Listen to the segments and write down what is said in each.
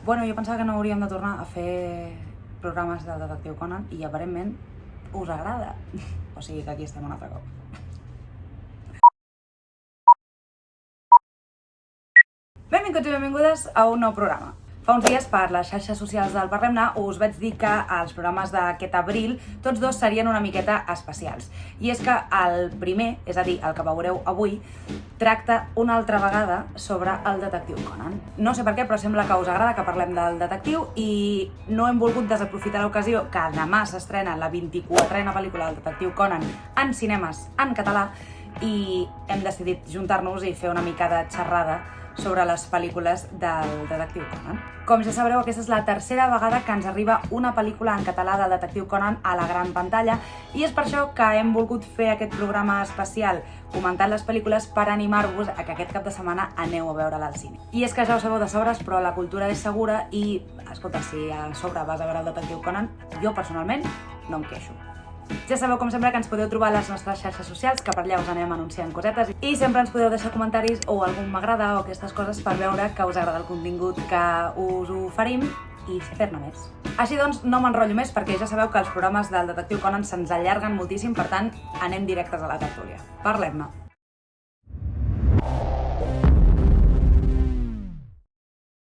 Bueno, jo pensava que no hauríem de tornar a fer programes del Detectiu Conan i aparentment us agrada. O sigui que aquí estem un altre cop. Benvinguts i benvingudes a un nou programa. Fa uns dies, per les xarxes socials del Parlem-ne, us vaig dir que els programes d'aquest abril, tots dos serien una miqueta especials. I és que el primer, és a dir, el que veureu avui, tracta una altra vegada sobre el Detectiu Conan. No sé per què, però sembla que us agrada que parlem del detectiu i no hem volgut desaprofitar l'ocasió que demà s'estrena la 24a pel·lícula del Detectiu Conan en cinemes en català i hem decidit juntar-nos i fer una mica de xerrada sobre les pel·lícules del Detectiu Conan. Com ja sabreu, aquesta és la tercera vegada que ens arriba una pel·lícula en català del Detectiu Conan a la gran pantalla i és per això que hem volgut fer aquest programa especial comentant les pel·lícules per animar-vos a que aquest cap de setmana aneu a veure-la al cine. I és que ja ho sabeu de sobres, però la cultura és segura i, escolta, si a sobre vas a veure el Detectiu Conan, jo personalment no em queixo. Ja sabeu, com sempre, que ens podeu trobar a les nostres xarxes socials, que per allà us anem anunciant cosetes, i sempre ens podeu deixar comentaris o algun m'agrada o aquestes coses per veure que us agrada el contingut que us oferim i fer-ne més. Així doncs, no m'enrotllo més perquè ja sabeu que els programes del Detectiu Conan se'ns allarguen moltíssim, per tant, anem directes a la tertúlia. Parlem-ne.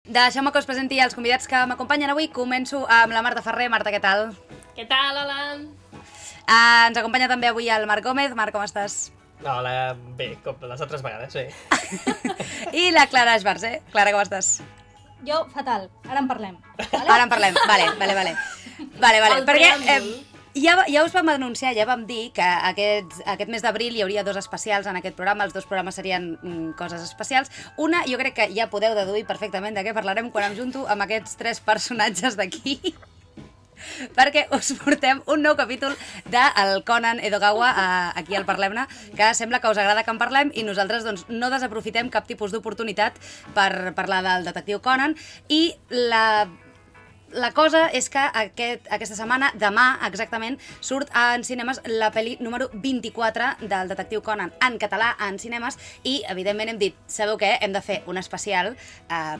Deixeu-me que us presenti els convidats que m'acompanyen avui. Començo amb la Marta Ferrer. Marta, què tal? Què tal, hola? Ens acompanya també avui el Marc Gómez. Marc, com estàs? Hola, bé, com les altres vegades, bé. I la Clara Esbarzer. Clara, com estàs? Jo, fatal. Ara en parlem. Vale? Ara en parlem. Vale. Perquè ja us vam anunciar, ja vam dir que aquest mes d'abril hi hauria dos especials en aquest programa. Els dos programes serien coses especials. Una, jo crec que ja podeu deduir perfectament de què parlarem quan em junto amb aquests tres personatges d'aquí. Perquè us portem un nou capítol del Conan Edogawa aquí al Parlem-ne, que sembla que us agrada que en parlem i nosaltres doncs, no desaprofitem cap tipus d'oportunitat per parlar del Detectiu Conan i la cosa és que aquesta setmana, demà exactament, surt en cinemes la pel·li número 24 del Detectiu Conan en català en cinemes i, evidentment, hem dit, sabeu què? Hem de fer un especial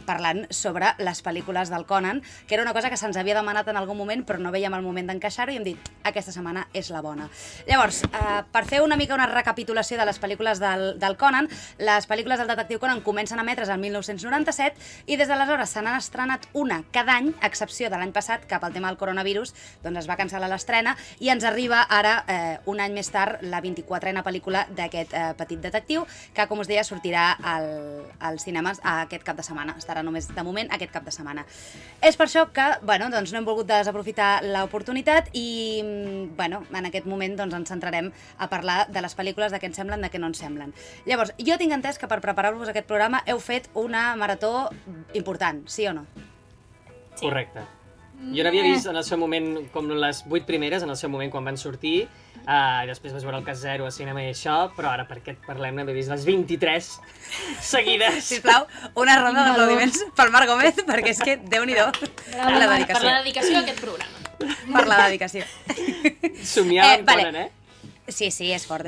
parlant sobre les pel·lícules del Conan, que era una cosa que se'ns havia demanat en algun moment però no veiem el moment d'encaixar-ho i hem dit, aquesta setmana és la bona. Llavors, per fer una mica una recapitulació de les pel·lícules del Conan, les pel·lícules del Detectiu Conan comencen a emetre's el 1997 i des d'aleshores se n'han estrenat una cada any, a excepció de l'any passat, cap al tema del coronavirus, doncs es va cancel·lar l'estrena i ens arriba ara, un any més tard, la 24a pel·lícula d'aquest petit detectiu, que, com us deia, sortirà als cinemes aquest cap de setmana. Estarà només, de moment, aquest cap de setmana. És per això que, doncs no hem volgut desaprofitar l'oportunitat i, en aquest moment doncs, ens centrarem a parlar de les pel·lícules, de què ens semblen, de què no ens semblen. Llavors, jo tinc entès que per preparar-vos aquest programa heu fet una marató important, sí o no? Sí. Correcte. Jo n'havia vist en el seu moment, com les 8 primeres, en el seu moment quan van sortir, i després vas veure el Cas Zero a cinema i això, però ara per aquest Parlem-ne he vist les 23 seguides. Sisplau, una ronda d'aplaudiments pel Marc Gómez, perquè és que Déu-n'hi-do la dedicació. Per la dedicació a aquest programa. Per la dedicació. Somiar amb Conan, Sí, és fort.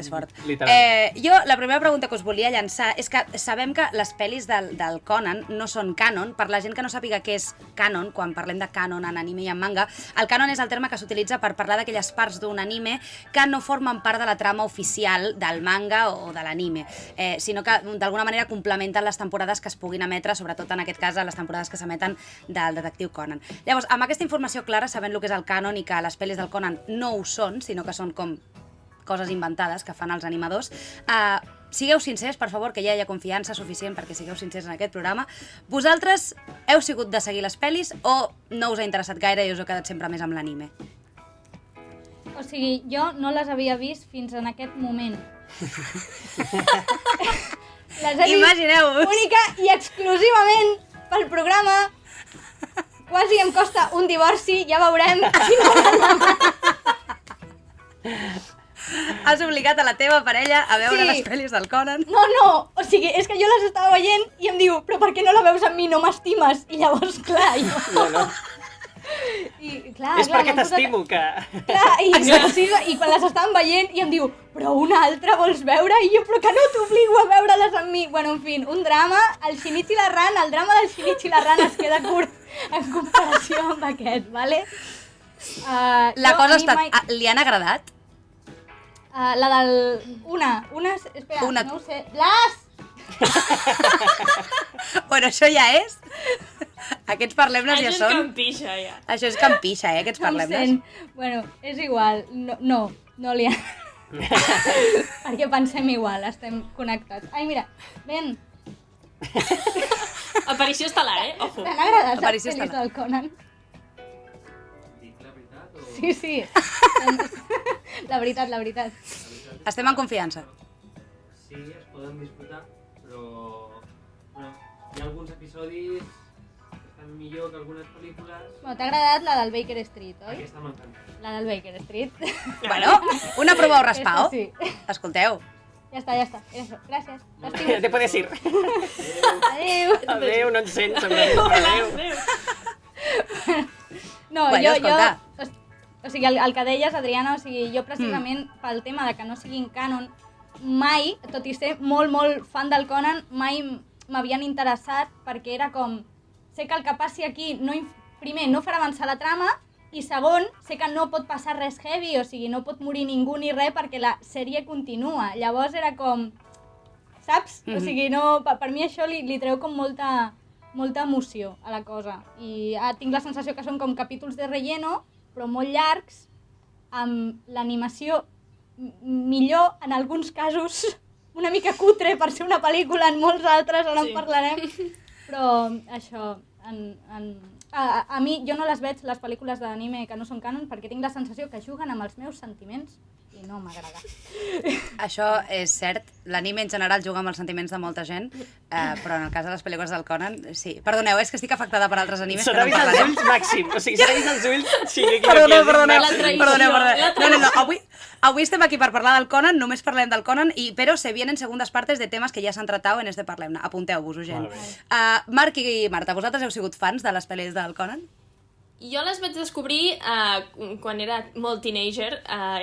Literal. Jo, la primera pregunta que us volia llançar és que sabem que les pel·lis del Conan no són canon. Per la gent que no sàpiga què és canon, quan parlem de canon en anime i en manga, el canon és el terme que s'utilitza per parlar d'aquelles parts d'un anime que no formen part de la trama oficial del manga o de l'anime, sinó que d'alguna manera complementen les temporades que es puguin emetre, sobretot en aquest cas les temporades que s'emeten del Detectiu Conan. Llavors, amb aquesta informació clara, sabent el que és el canon i que les pel·lis del Conan no ho són, sinó que són com coses inventades que fan els animadors. Sigueu sincers, per favor, que ja hi ha confiança suficient perquè sigueu sincers en aquest programa. Vosaltres heu sigut de seguir les pel·lis o no us ha interessat gaire i us heu quedat sempre més amb l'anime? O sigui, jo no les havia vist fins en aquest moment. Les he Imagineu-vos! vist única i exclusivament pel programa. Quasi em costa un divorci, ja veurem si no m'han Has obligat a la teva parella a veure les pel·lis del Conan? No, o sigui, és que jo les estava veient i em diu, però per què no la veus amb mi, no m'estimes? I llavors, clar, jo... No. I, clar, és perquè t'estimo, que... Clar, i quan les estàvem veient i em diu, però una altra vols veure? I jo, però que no t'obligo a veure-les amb mi. Bueno, en fi, un drama, el Shinichi la Ran, el drama del Shinichi la Ran es queda curt en comparació amb aquest, vale? La cosa està... Li han agradat? La del... Espera, Una. no ho sé. Blas! Bueno, això ja és... Aquests parlemnes ja Això és són... campixa, ja. Això és campixa, aquests No ho parlemnes. sé. Bueno, és igual. No li ha... Perquè pensem igual, estem connectats. Ai, mira, ven. Aparició estel·lar, Ojo. T'han agradat les Aparició pel·lis estel·lar. del Conan? Dic la veritat o...? Sí. La veritat. Estem en confiança. Sí, es poden disputar, però... Bueno, hi ha alguns episodis que estan millor que algunes pel·lícules. Bueno, t'ha agradat la del Baker Street, oi? Aquesta m'encanta. La del Baker Street. Bueno, una prova o raspao. Sí. Escolteu. Ja està. Era això. Gràcies. Ja T'estimo. te puedes ir. Adéu. Adéu, no ens sents, segurament. Adéu. No, Bueno, escolta. O sigui, el que deies, Adriana, o sigui, jo precisament pel tema de que no siguin canon, mai, tot i ser molt, molt fan del Conan, mai m'havien interessat perquè era com... Sé que el que passi aquí, primer, no farà avançar la trama, i segon, sé que no pot passar res heavy, o sigui, no pot morir ningú ni res perquè la sèrie continua. Llavors era com... Saps? O sigui, no, per mi això li treu com molta emoció a la cosa. I tinc la sensació que són com capítols de relleno, però molt llargs, amb l'animació millor, en alguns casos, una mica cutre per ser una pel·lícula, en molts altres, ara en parlarem. Però això, a mi, jo no les veig, les pel·lícules d'anime que no són canon, perquè tinc la sensació que juguen amb els meus sentiments i no m'agrada. Això és cert. L'anime en general juga amb els sentiments de molta gent, però en el cas de les pel·lícules del Conan, sí. Perdoneu, és que estic afectada per altres animes. Se t'ha vist els ulls màxim. O sigui, se t'ha vist els ulls... Sí, Perdoneu. La traïció. No. Avui estem aquí per parlar del Conan, només parlem del Conan, però se vienen segundes partes de temes que ja s'han tratat en este Parlem-ne. Apunteu-vos-ho, gent. Marc i Marta, vosaltres heu sigut fans de les pel·lis del Conan? Jo les vaig descobrir quan era molt teenager,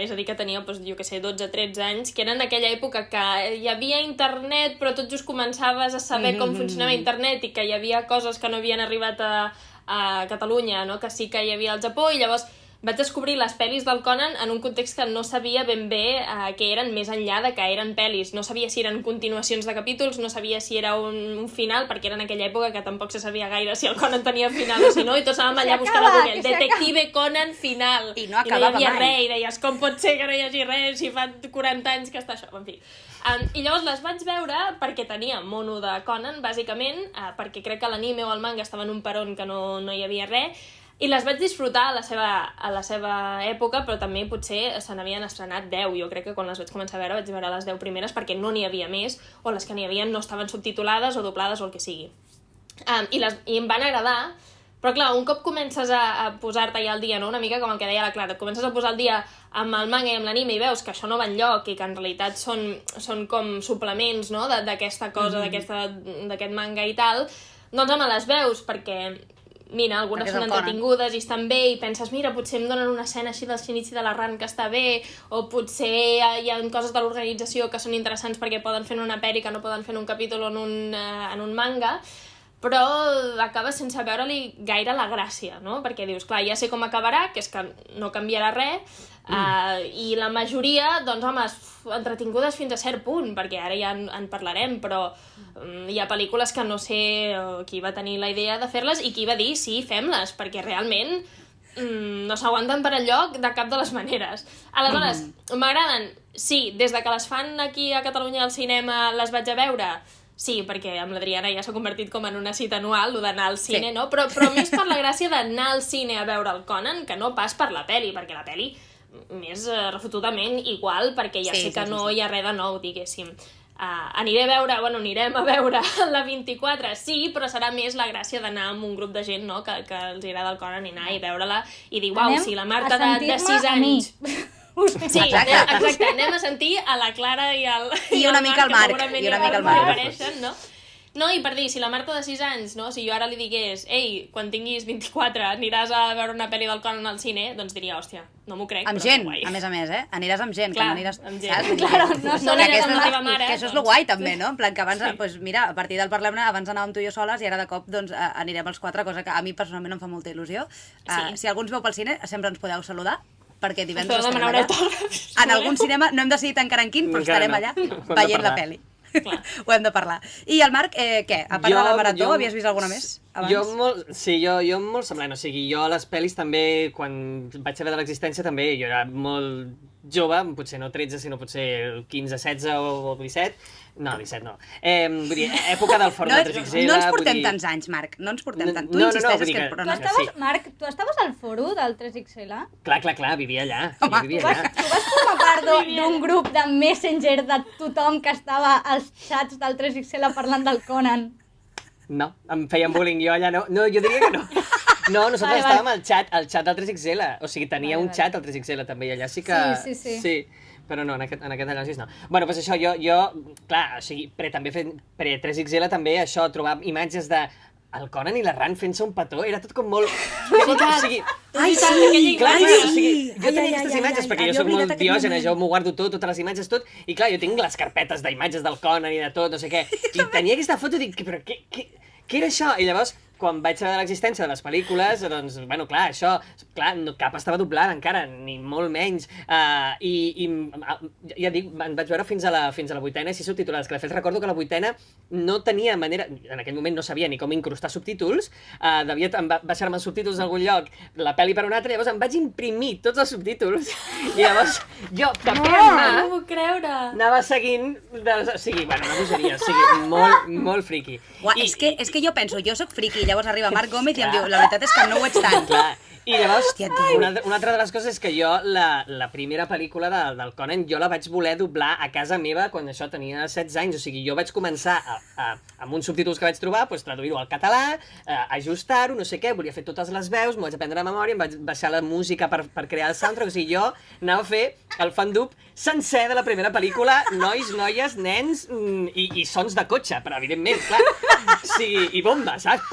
és a dir, que tenia, doncs, jo què sé, 12-13 anys, que era en aquella època que hi havia internet, però tot just començaves a saber com funcionava internet i que hi havia coses que no havien arribat a Catalunya, no? Que sí que hi havia al Japó, i llavors vaig descobrir les pel·lis del Conan en un context que no sabia ben bé què eren, més enllà de que eren pel·lis. No sabia si eren continuacions de capítols, no sabia si era un final, perquè era en aquella època que tampoc se sabia gaire si el Conan tenia final o si no, i tots anàvem allà buscant a Google, Detective Conan final. I no hi acabava havia mai. res, i deies, com pot ser que no hi hagi res si fa 40 anys que està això, en fi. I llavors les vaig veure perquè tenia mono de Conan, bàsicament, perquè crec que l'anime o el manga estava en un peron que no hi havia res, i les vaig disfrutar a la seva època, però també potser se n'havien estrenat 10. Jo crec que quan les vaig començar a veure vaig veure les 10 primeres perquè no n'hi havia més, o les que n'hi havia no estaven subtitulades o doblades o el que sigui. I em van agradar, però clar, un cop comences a posar-te ja al dia, no? Una mica com el que deia la Clara, et comences a posar al dia amb el manga i amb l'anime i veus que això no va enlloc i que en realitat són com suplements, no? D'aquesta cosa, d'aquest manga i tal, doncs me les veus perquè... Mira, algunes són entretingudes i estan bé i penses, mira, potser em donen una escena així del Shinichi de la Ran que està bé, o potser hi ha coses de l'organització que són interessants perquè poden fer una peli que no poden fer en un capítol o en un manga, però acabes sense veure-li gaire la gràcia, no? Perquè dius, clar, ja sé com acabarà, que és que no canviarà res, i la majoria, doncs, home, entretingudes fins a cert punt, perquè ara ja en parlarem, però hi ha pel·lícules que no sé qui va tenir la idea de fer-les i qui va dir, sí, fem-les, perquè realment no s'aguanten per enlloc de cap de les maneres. Aleshores, m'agraden? Sí, des de que les fan aquí a Catalunya al cinema les vaig a veure. Sí, perquè amb l'Adriana ja s'ha convertit com en una cita anual, el d'anar al cine, no? Però més per la gràcia d'anar al cine a veure el Conan que no pas per la peli, perquè la peli més refotudament igual, perquè ja sé que no hi ha res de nou, diguéssim. Anirem a veure la 24, sí, però serà més la gràcia d'anar amb un grup de gent, no?, que els agrada el Conan i anar i veure-la i dir, uau, si la Marta de 6 anys... Sí, exacte, anem a sentir a la Clara i una mica al Marc, no? No, i per dir, si la Marta de 6 anys, no? Si jo ara li digués, ei, quan tinguis 24 aniràs a veure una pel·li del Conan al cine, doncs diria, hòstia, no m'ho crec, Amb però gent, que guai. a més, Aniràs amb gent, Clar, que no aniràs... amb gent. Saps? Vull dir, Claro, no No solo aniràs aquesta amb la és teva mare, que això és doncs. lo guai, també, no? En plan, que abans, doncs mira, a partir del Parlem-ne, abans anàvem tu i jo soles i ara de cop doncs, anirem els 4, cosa que a mi personalment em fa molta il·lusió. Sí. Si algú ens veu pel cine, sempre ens podeu saludar, perquè Ens divendres podeu estarem demanar un allà. autògraf. En algun cinema, no hem decidit encara en quin, però Encara estarem no. allà Ho hem de veient la parlar. pel·li. Ho hem de parlar. I el Marc, què? A part de la Marató, havies vist alguna més abans? Jo molt semblant, o sigui, jo a les pel·lis també, quan vaig saber de l'existència també, jo era molt jove, potser no 13, sinó potser 15, 16 o 17, no, 17 no. Vull dir, època del Fòrum de 3XL... No ens vull portem dir- tants anys, Marc, no ens portem tant. Tu No, insisteixes vull dir que... que- Però Tu no. estaves, sí. Marc, tu estaves al foro del 3XL? Clar, vivia allà. Home, Jo vivia allà. Tu vas formar part d'un grup de Messenger de tothom que estava als xats del 3XL parlant del Conan? No, em feien bullying jo allà, no, jo diria que no. No, nosaltres Vale. estàvem al xat del 3XL, o sigui, tenia un xat al 3XL també, i allà sí que... Sí. Sí, però no, en aquest anàlisi no. Bueno, doncs això, jo clar, o sigui, també fent pre-3XL també, això, trobar imatges de el Conan i la Ran fent-se un petó, era tot com molt... O sigui, Ai, sí! clar, Ai, o sí! sigui, jo tenia Ai, aquestes ai, imatges ai, perquè ai, jo sóc he oblidat molt aquest diògena, moment. jo m'ho guardo tot, totes les imatges, tot, i clar, jo tinc les carpetes d'imatges del Conan i de tot, no sé què, i tenia aquesta foto i dic, però què era això? I llavors, quan vaig saber de l'existència de les pel·lícules, doncs, bueno, clar, això, clar, no, cap estava doblada encara, ni molt menys, ja dic, en vaig veure fins a la 8ena, 6 subtitulades, que de fet recordo que la 8ena no tenia manera, en aquell moment no sabia ni com incrustar subtítols, devia baixar-me els subtítols d'algun lloc, la pel·li per un altre, llavors em vaig imprimir tots els subtítols, i llavors jo, paper en mà, No m'ho creure. anava seguint, o sigui, bueno, una bogeria, o sigui, molt friqui. Uah, és que jo penso, jo sóc friqui, llavors arriba Marc Gómez i em diu, la veritat és que no ho ets tant. Clar, i llavors, Hòstia, tio. una altra de les coses és que jo, la primera pel·lícula del Conan, jo la vaig voler doblar a casa meva quan això tenia 16 anys, o sigui, jo vaig començar amb uns subtítols que vaig trobar, doncs traduir-ho al català, ajustar-ho, no sé què, volia fer totes les veus, m'ho vaig aprendre de memòria, em vaig baixar la música per crear el soundtrack, o sigui, jo anava a fer el fan-dub sencer de la primera pel·lícula, nois, noies, nens i sons de cotxe, però evidentment, clar, o sigui, i bomba, saps?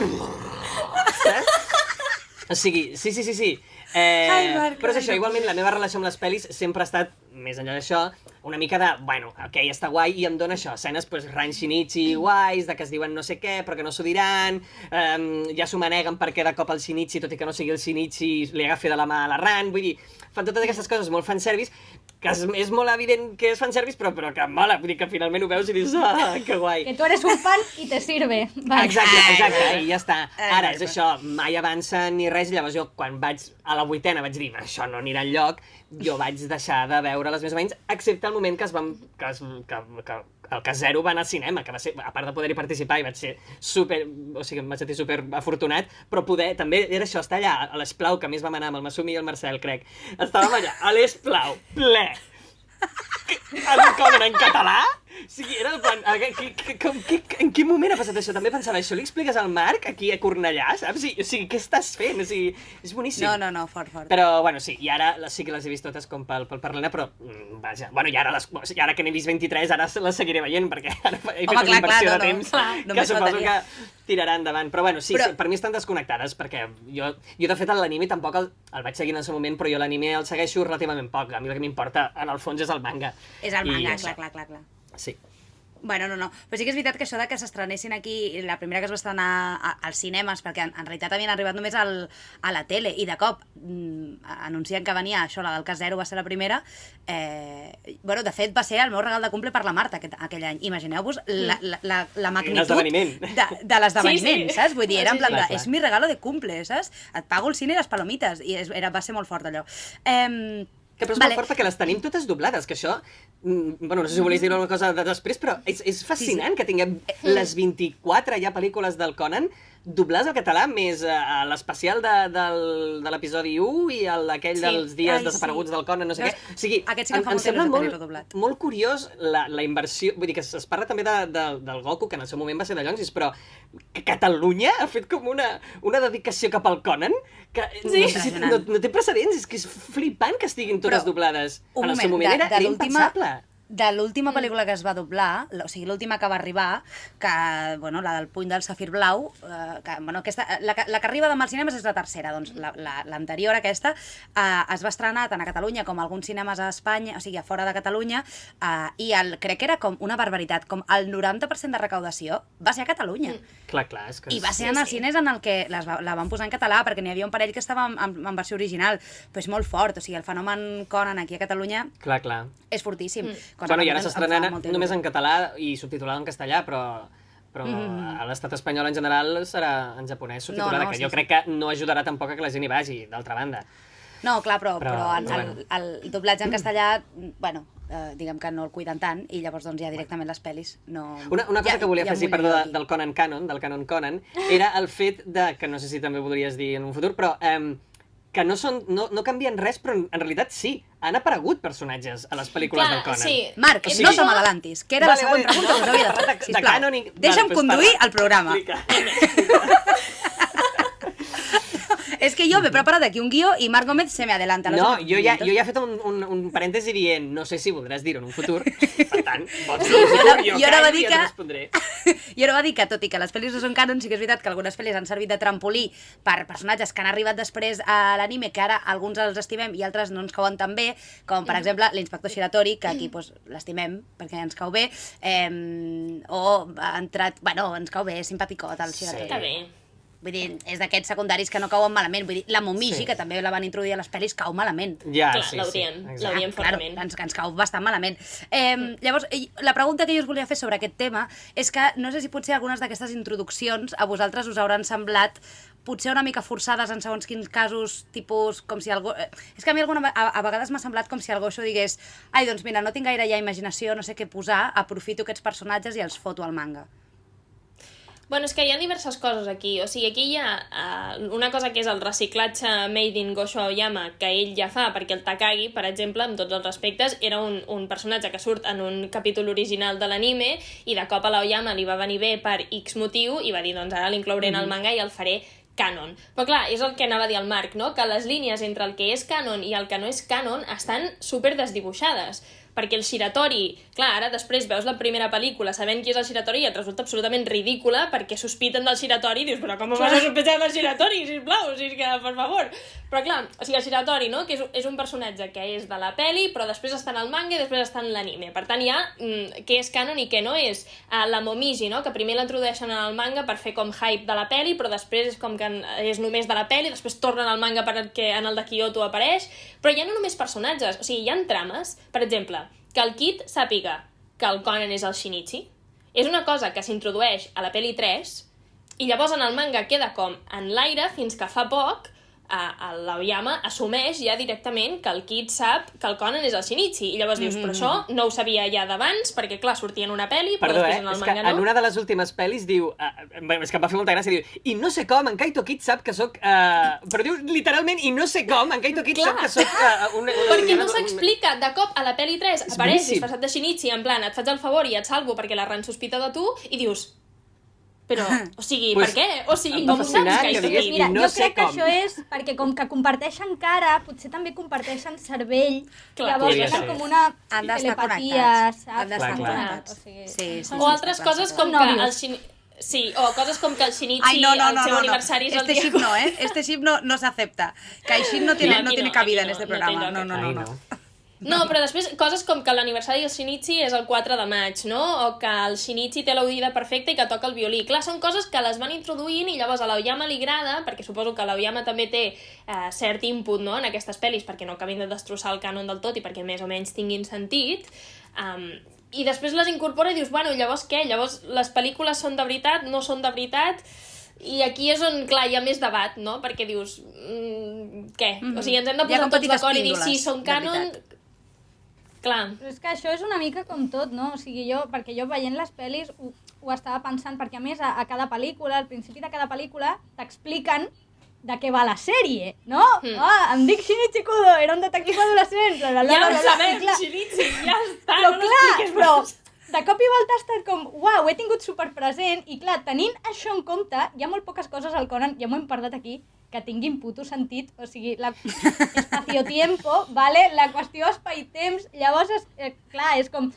O sigui, sí. Ai, Marc, Però és això, ai, igualment la meva relació amb les pel·lis sempre ha estat, més enllà d'això, una mica de, bueno, ok, està guai, i em dona això, escenes, pues, Ran Shinichi guais, de que es diuen no sé què, però que no s'ho diran, ja s'ho maneguen perquè de cop el Shinichi, tot i que no sigui el Shinichi, li agafi de la mà a la Ran, vull dir, fan totes aquestes coses molt fanservice, que és molt evident que és fanservice, però que mola, vull dir que finalment ho veus i dius, que guai. Que tu eres un fan i te sirve. Vale. Exacte, i ja està. Ara, és això, mai avança ni res, llavors jo, quan vaig a la 8ena, vaig dir, això no anirà enlloc, jo vaig deixar de veure-les més o menys, excepte el moment que el Cas Zero va anar al cinema, que va ser, a part de poder-hi participar, i vaig ser o sigui, em vaig sentir super afortunat, però també era això, estar allà, a l'Esplau, que a més vam anar amb el Massumi i el Marcel, crec. Estàvem allà, a l'Esplau, ple. El Conan en català? O sigui, era el plan... En quin moment ha passat això? També pensava, això li expliques al Marc, aquí a Cornellà, saps? O sigui, què estàs fent? O sigui, és boníssim. No, fort. Però, bueno, sí, i ara sí que les he vist totes com pel Parlena, però, vaja, bueno, i ara que n'he vist 23, ara les seguiré veient, perquè ara he fet una inversió de temps que suposo que tirarà endavant. Però, bueno, sí, per mi estan desconnectades, perquè jo de fet, l'anime tampoc el vaig seguir en el seu moment, però jo l'anime el segueixo relativament poc. A mi el que m'importa, en el fons, és el manga. És el manga, clar. Sí. Bueno, no. Però sí que és veritat que això de que s'estrenessin aquí, la primera que es va estrenar als cinemes, perquè en realitat havien arribat només a la tele, i de cop anuncien que venia això, la del Cas Zero va ser la primera, bueno, de fet va ser el meu regal de cumple per la Marta aquell any. Imagineu-vos la magnitud de l'esdeveniment, Sí. saps? Vull dir, era en plan de, Clar. és mi regalo de cumple, saps? Et pago el cine i les palomites, i va ser molt fort allò. Que però és molt fort perquè les tenim totes doblades, que això, bueno, no sé si volies dir alguna cosa de després, però és fascinant que tinguem les 24 ja pel·lícules del Conan doblades al català, més l'especial de l'episodi 1 i aquell dels dies desapareguts del Conan, no sé què. O sigui, Aquest sí que em fa em sembla molt doblat. molt curiós la inversió, vull dir que es parla també del Goku, que en el seu moment va ser de Llonsis, però que Catalunya ha fet com una dedicació cap al Conan, que no té precedents, és que és flipant que estiguin totes doblades. En el seu moment era impensable. de l'última pel·lícula que es va doblar, o sigui, l'última que va arribar, que, bueno, la del Puny del Safir Blau, que, bueno, la que arriba demà als cinemes és la tercera, doncs l'anterior, aquesta, es va estrenar tant a Catalunya com a alguns cinemes a Espanya, o sigui, a fora de Catalunya, i crec que era com una barbaritat, com el 90% de recaudació va ser a Catalunya. Clar, és que... I va ser en els cines en el que la van posar en català, perquè n'hi havia un parell que estava en versió original, però és molt fort, o sigui, el fenomen Conan aquí a Catalunya és fortíssim. Bueno, i ara s'estrenarà només en català i subtitulada en castellà, però a l'estat espanyol en general serà en japonès subtitulada, que jo crec que no ajudarà tampoc a que la gent hi vagi, d'altra banda. No, clar, però el doblatge en castellà, bueno, diguem que no el cuiden tant, i llavors doncs ja directament les pel·lis no... Una cosa que volia afegir, perdó, del Conan Canon, del Canon Conan, era el fet de, que no sé si també voldries dir en un futur, però que no canvien res, però en realitat sí, han aparegut personatges a les pel·lícules del Conan. Sí. Marc, no som adelantis, que era la següent pregunta que us havia de fer. Sisplau, deixa'm conduir el programa. És que jo m'he preparat aquí un guió i Marc Gómez se me adelanta. No, jo ja he fet un parèntesi dient no sé si voldràs dir-ho en un futur, per tant, vols dir un futur, jo callo i ja t'ho respondré. Jo ara va dir que, tot i que les pel·lis no són canon, sí que és veritat que algunes pel·lis han servit de trampolí per personatges que han arribat després a l'anime, que ara alguns els estimem i altres no ens cauen tan bé, com per exemple l'inspector Shiratori, que aquí l'estimem perquè ens cau bé, o ha entrat, bueno, ens cau bé, és simpaticot el Shiratori. Està bé. Vull dir, és d'aquests secundaris que no cauen malament. Vull dir, la Momiji, que també la van introduir a les pel·lis, cau malament. Ja, sí. L'odien fortament. Ens cau bastant malament. Llavors, la pregunta que jo us volia fer sobre aquest tema és que no sé si potser algunes d'aquestes introduccions a vosaltres us hauran semblat potser una mica forçades en segons quins casos, tipus, com si algú... És que a mi a vegades m'ha semblat com si el Gosho digués ai, doncs mira, no tinc gaire ja imaginació, no sé què posar, aprofito aquests personatges i els foto al manga. Bueno, és que hi ha diverses coses aquí. O sigui, aquí hi ha una cosa que és el reciclatge made in Gosho Aoyama, que ell ja fa, perquè el Takagi, per exemple, amb tots els respectes, era un personatge que surt en un capítol original de l'anime i de cop a l'Aoyama li va venir bé per X motiu i va dir, doncs ara l'inclouré en el manga i el faré canon. Però clar, és el que anava a dir el Marc, no? Que les línies entre el que és canon i el que no és canon estan super desdibuixades. Perquè el Shiratori, clar, ara després veus la primera pel·lícula sabent qui és el Shiratori i et resulta absolutament ridícula perquè sospiten del Shiratori i dius, però com vas a sospitar del Shiratori, sisplau, o sigui que, per favor. Però clar, o sigui, el Shiratori, no?, que és un personatge que és de la pel·li, però després està en el manga i després està en l'anime. Per tant, hi ha què és canon i què no és. La Momiji, no?, que primer l'introdueixen en el manga per fer com hype de la pel·li, però després és com que és només de la pel·li, després tornen al manga perquè en el de Kyoto apareix, però hi ha no només personatges, o sigui, hi ha trames, per exemple, que el Kid sàpiga que el Conan és el Shinichi, és una cosa que s'introdueix a la pel·li 3 i llavors en el manga queda com en l'aire fins que fa poc l'Aoyama assumeix ja directament que el Kid sap que el Conan és el Shinichi i llavors dius, però això no ho sabia ja d'abans perquè clar, sortia en una pel·li però després en el manga no. En una de les últimes pel·lis diu, és que em va fer molta gràcia, diu, i no sé com, en Kaito Kid sap que soc, però diu literalment, i no sé com, en Kaito Kid sap que soc perquè no s'explica, de cop a la pel·li 3 apareix disfressat de Shinichi, en plan, et faig el favor i et salvo perquè la Ran sospita de tu i dius, però, o sigui, per què? O sigui, com saps que és? Mira, jo crec que això és perquè com que comparteixen cara, potser també comparteixen cervell, llavors és com una telepatia, saps? Han d'estar connectats. O altres coses com que el Shinichi... Sí, o coses com que el Shinichi, el seu aniversari és el dia... Este chip no, Este chip no s'acepta. Kaishin no tiene cabida en este programa. No. No, però després coses com que l'aniversari del Shinichi és el 4 de maig, no? O que el Shinichi té l'oïda perfecta i que toca el violí. Clar, són coses que les van introduint i llavors a l'Aoyama li agrada, perquè suposo que l'Aoyama també té cert input, no?, en aquestes pel·lis, perquè no acabin de destrossar el cànon del tot i perquè més o menys tinguin sentit. I després les incorpora i dius, bueno, llavors què? Llavors les pel·lícules són de veritat, no són de veritat... I aquí és on, clar, hi ha més debat, no? Perquè dius, què? O sigui, ens hem de posar tots d'acord i dir si són canon... Clar. Però és que això és una mica com tot, no? O sigui, perquè jo veient les pel·lis ho estava pensant, perquè a més a cada pel·lícula, al principi de cada pel·lícula, t'expliquen de què va la sèrie, no? Em dic Shinichi Kudo, era un detectiu adolescent, ja ho sabem, Shinichi, ja està, no l'expliques més. Però de cop i volta ha estat com, ho he tingut superpresent, i clar, tenint això en compte, hi ha molt poques coses al Conan, ja m'ho hem parlat aquí, que tinguin puto sentit, o sigui, espacio-tiempo, vale? La qüestió espai-temps, llavors, clar, és com,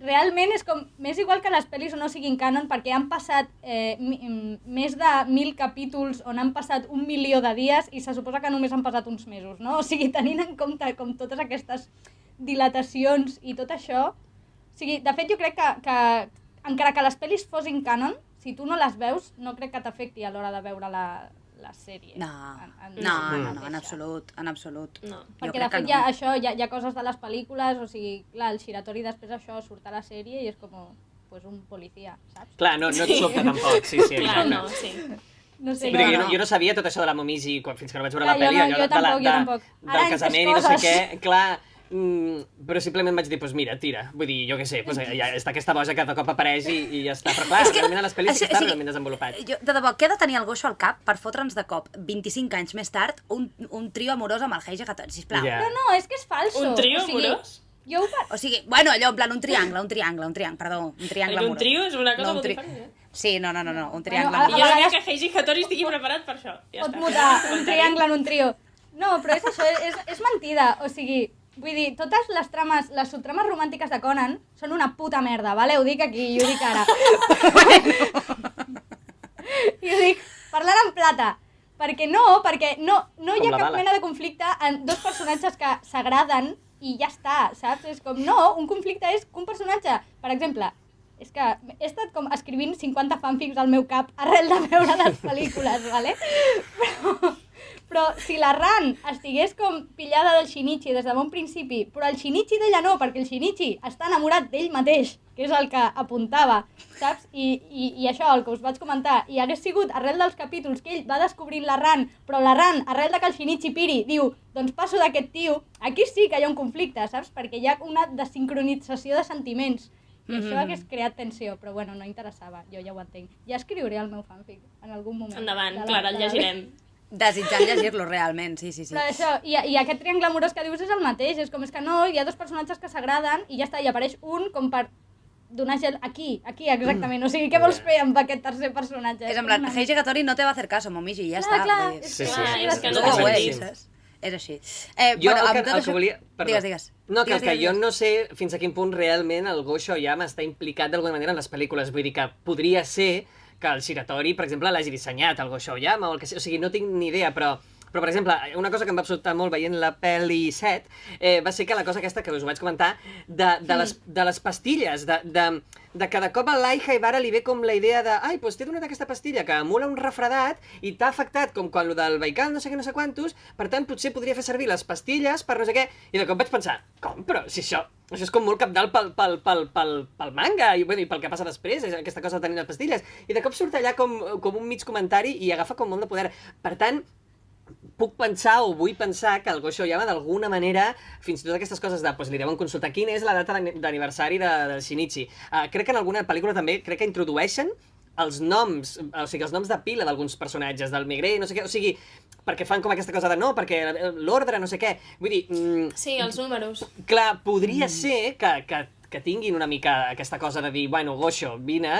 realment és com, m'és igual que les pel·lis o no siguin canon, perquè han passat més de 1.000 capítols on han passat 1 milió de dies i se suposa que només han passat uns mesos, no? O sigui, tenint en compte com totes aquestes dilatacions i tot això, o sigui, de fet jo crec que encara que les pel·lis fossin canon, si tu no les veus, no crec que t'afecti a l'hora de veure la sèrie. No, en absolut, en absolut. No. Perquè de fet hi ha coses de les pel·lícules, o sigui, clar, el giratori després això surt a la sèrie i és com pues, un policia, saps? Clar, no et sobta tampoc, sí. Clar, no, sí. No sé, Jo no sabia tot això de la Momiji fins que no vaig veure la pel·li, jo tampoc. Del casament i no sé què, clar, però simplement vaig dir, doncs mira, tira, vull dir, jo què sé, ja està aquesta boja que de cop apareix i ja està, però clar, realment a les pel·lis sí que està realment desenvolupat. De debò, què ha de tenir el Gosho al cap per fotre'ns de cop, 25 anys més tard, un trio amorós amb el Heiji Hattori, sisplau? Ja. No, és que és falso. Un trio amorós? O sigui, bueno, allò en plan un triangle amorós. Un trio és una cosa molt diferent, Sí, no, un triangle Bueno, I jo crec que Heiji Hattori estigui preparat per això. Ja Pot està. mutar un triangle en un trio. No, però és això, és mentida. O sigui, vull dir, totes les trames, les subtrames romàntiques de Conan són una puta merda, vale? Ho dic aquí i ho dic ara. I ho dic parlant en plata. Perquè no hi ha cap mena de conflicte en dos personatges que s'agraden i ja està, saps? És com, no, un conflicte és que un personatge, per exemple, és que he estat com escrivint 50 fanfics al meu cap arrel de veure les pel·lícules, vale? Però si la Ran estigués com pillada del Shinichi des de bon principi, però el Shinichi d'ella no, perquè el Shinichi està enamorat d'ell mateix, que és el que apuntava, saps? I això, el que us vaig comentar, i hagués sigut arrel dels capítols que ell va descobrint la Ran, però la Ran, arrel de que el Shinichi piri, diu, doncs passo d'aquest tio, aquí sí que hi ha un conflicte, saps? Perquè hi ha una desincronització de sentiments. I això hagués creat tensió, però bueno, no interessava, jo ja ho entenc. Ja escriuré el meu fanfic en algun moment. Endavant, clar, el llegirem. Desitjant llegir-lo realment, sí. Però això, i aquest triangle amorós que dius és el mateix, és com és que no, hi ha dos personatges que s'agraden i ja està, i apareix un com per donar gel aquí exactament, o sigui, què vols fer amb aquest tercer personatge? És en plan, Heiji Hattori no te va hacer caso, Momiji, ja està. Clar, Sí. És que no No té ho sentit. és. És així. Jo bueno, el que volia... Perdó. Digues. No, que Digues. jo no sé fins a quin punt realment el Gosho Yama està implicat d'alguna manera en les pel·lícules. Vull dir que podria ser que el Shiratori, per exemple, l'hagi dissenyat, el Gosho Yama, o el que sigui. O sigui, no tinc ni idea, però per exemple, una cosa que em va sobtar molt veient la pel·li 7 va ser que la cosa aquesta que us ho vaig comentar de les pastilles, de que de cop a l'Aiha Ibara li ve com la idea de ai, doncs t'he donat aquesta pastilla que emula un refredat i t'ha afectat com quan lo del Baikal no sé què, no sé quantos, per tant potser podria fer servir les pastilles per no sé què, i de cop vaig pensar, com? Però si això és com molt cabdal pel manga i pel que passa després, aquesta cosa de tenir les pastilles, i de cop surt allà com un mig comentari i agafa com molt de poder. Per tant, puc pensar o vull pensar que el Gosho Yama d'alguna manera, fins i tot aquestes coses de li deuen consultar quina és la data d'aniversari del Shinichi. Crec que en alguna pel·lícula també que introdueixen els noms, o sigui, els noms de pila d'alguns personatges, del Migré, no sé què, o sigui, perquè fan com aquesta cosa de no, perquè l'ordre, no sé què. Vull dir... Sí, els números. Clar, podria ser que tinguin una mica aquesta cosa de dir, bueno, Gosho, vine,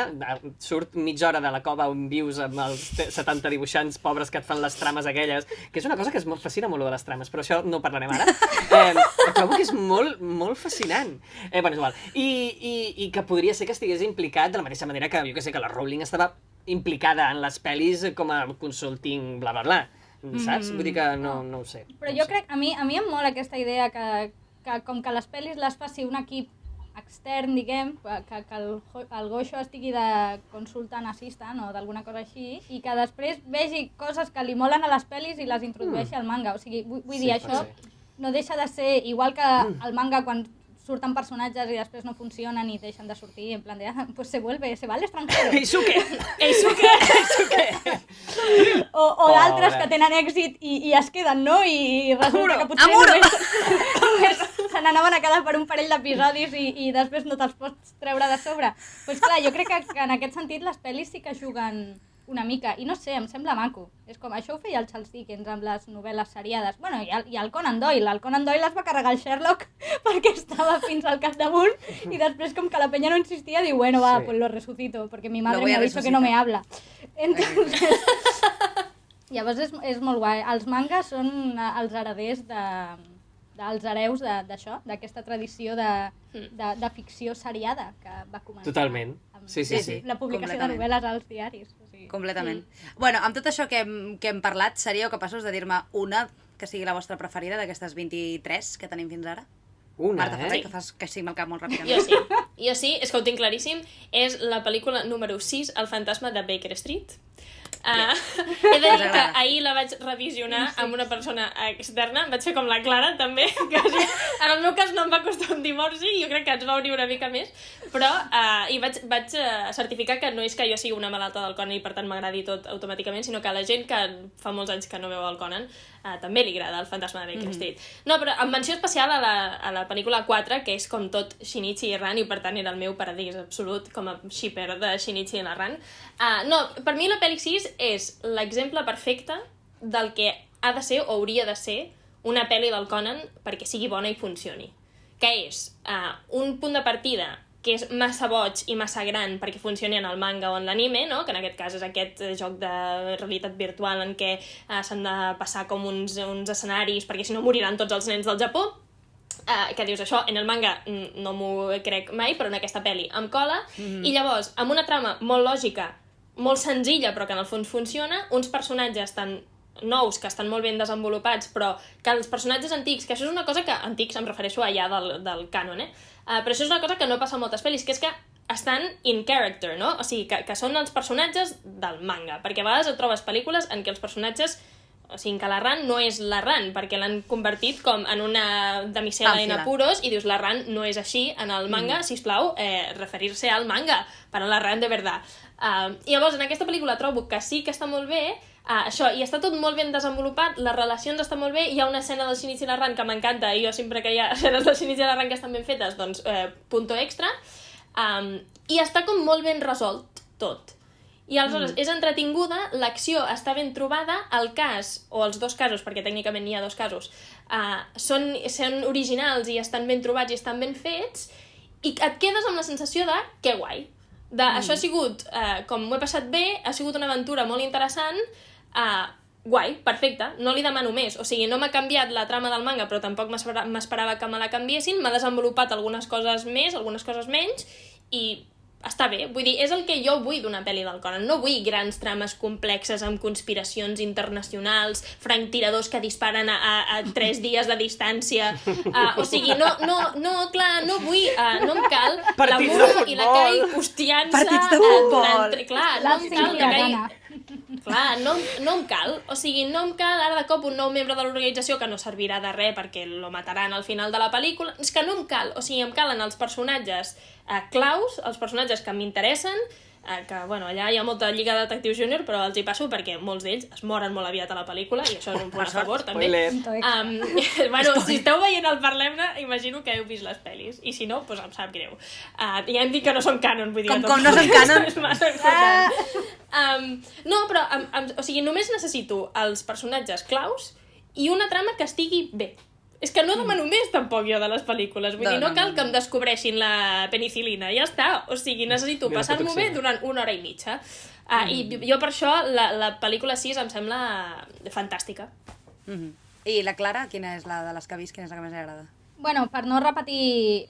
surt mitja hora de la cova on vius amb els 70 dibuixants pobres que et fan les trames aquelles, que és una cosa que es fascina molt, de les trames, però això no parlarem ara. Trobo que és molt, molt fascinant. Bueno, és igual. I que podria ser que estigués implicat de la mateixa manera que, jo què sé, que la Rowling estava implicada en les pel·lis com a consulting, bla, bla, bla. Saps? Vull dir que no ho sé. Però jo crec, a mi em mola aquesta idea que com que les pel·lis les faci un equip extern, diguem, que el Gosho estigui de consultant assistant o d'alguna cosa així, i que després vegi coses que li molen a les pel·lis i les introdueixi al manga. O sigui, vull dir, això no deixa de ser igual que el manga quan surten personatges i després no funcionen i deixen de sortir, en plan de, pues se va al extranjero. Eisuke! O d'altres que tenen èxit i es queden, no? I resulta que potser només se n'anaven a quedar per un parell d'episodis i després no te'ls pots treure de sobre. Doncs clar, jo crec que en aquest sentit les pel·lis sí que juguen una mica, i no sé, em sembla maco. És com, això ho feia el Charles Dickens amb les novel·les seriades. Bueno, i el Conan Doyle. El Conan Doyle es va carregar el Sherlock perquè estava fins al capdamunt i després, com que la penya no insistia, diu, bueno, va, pues lo resucito, porque mi madre me ha dicho que no me habla. Entonces, Llavors és molt guai. Els mangas són els hereders dels hereus d'això, d'aquesta tradició de ficció seriada que va començar. Totalment. amb Sí. La publicació de completament. novel·les als diaris. O sigui. Completament. Bueno, amb tot això que hem parlat, seríeu capaços de dir-me una que sigui la vostra preferida d'aquestes 23 que tenim fins ara? Una, Marta, que fas que sí amb el cap molt ràpidament. Jo sí, és que ho tinc claríssim. És la pel·lícula número 6, El fantasma de Baker Street. He de dir que ahir la vaig revisionar amb una persona externa, vaig fer com la Clara també, que en el meu cas no em va costar un divorci, jo crec que ens va unir una mica més, però i vaig certificar que no és que jo sigui una malalta del Conan i per tant m'agradi tot automàticament, sinó que a la gent que fa molts anys que no veu el Conan també li agrada el fantasma de Baker Street. No, però amb menció especial a la pel·lícula 4, que és com tot Shinichi i Ran, i per tant era el meu paradís absolut com a shipper de Shinichi i la Ran. No, per mi la pel·li 6 és l'exemple perfecte del que ha de ser o hauria de ser una pel·li del Conan perquè sigui bona i funcioni. Que és un punt de partida que és massa boig i massa gran perquè funcioni en el manga o en l'anime, no? Que en aquest cas és aquest joc de realitat virtual en què s'han de passar com uns escenaris perquè si no moriran tots els nens del Japó, que dius això, en el manga no m'ho crec mai, però en aquesta pel·li em cola, i llavors, amb una trama molt lògica, molt senzilla, però que en el fons funciona, uns personatges tan nous, que estan molt ben desenvolupats, però que els personatges antics, que això és una cosa que, antics em refereixo allà del canon, però això és una cosa que no passa a moltes pel·lis, que és que estan in character, no? O sigui, que són els personatges del manga, perquè a vegades et trobes pel·lícules en què els personatges, o sigui, que la Ran no és la Ran, perquè l'han convertit com en una damisela en apuros, i dius, la Ran no és així en el manga, sisplau, referir-se al manga, per a la Ran de verdad. I llavors, en aquesta pel·lícula trobo que sí que està molt bé, això, i està tot molt ben desenvolupat, les relacions estan molt bé, hi ha una escena del Shinichi i la Ran que m'encanta, i jo sempre que hi ha escenes del Shinichi i la Ran que estan ben fetes, doncs, punto extra, i està com molt ben resolt tot. I aleshores és entretinguda, l'acció està ben trobada, el cas, o els dos casos, perquè tècnicament hi ha dos casos, són originals i estan ben trobats i estan ben fets, i et quedes amb la sensació de que guai. Això ha sigut, com m'ho he passat bé, ha sigut una aventura molt interessant, guai, perfecte, no li demano més. O sigui, no m'ha canviat la trama del manga, però tampoc m'esperava que me la canviessin, m'ha desenvolupat algunes coses més, algunes coses menys, i està bé. Vull dir, és el que jo vull d'una pel·li del Conan. No vull grans trames complexes amb conspiracions internacionals, franctiradors que disparen a 3 dies de distància. O sigui, clar, no vull... no em cal la Muro i la Kai hostiant-se... Partits de futbol! Clar, no em cal la Kai... Clar, no em cal. O sigui, no em cal ara de cop un nou membre de l'organització que no servirà de res perquè lo mataran al final de la pel·lícula. És que no em cal. O sigui, em calen els personatges claus, els personatges que m'interessen, que, bueno, allà hi ha molta Lliga de Detectius Júnior, però els hi passo perquè molts d'ells es moren molt aviat a la pel·lícula, i això és un punt a favor, també. Bueno, si esteu veient el Parlem-ne, imagino que heu vist les pel·lis, i si no, doncs em sap greu. Ja hem dit que no són canon, vull dir... Com no són canon? És massa important. No, però, o sigui, només necessito els personatges claus i una trama que estigui bé. És que no demano més, tampoc, jo, de les pel·lícules. Vull dir, no cal que em descobreixin la penicilina, ja està. O sigui, necessito passar-m'ho bé durant 1 hora i mitja. I jo, per això, la pel·lícula 6 em sembla fantàstica. I la Clara, quina és la de les que ha vist, quina és la que més li agrada? Bueno, per no repetir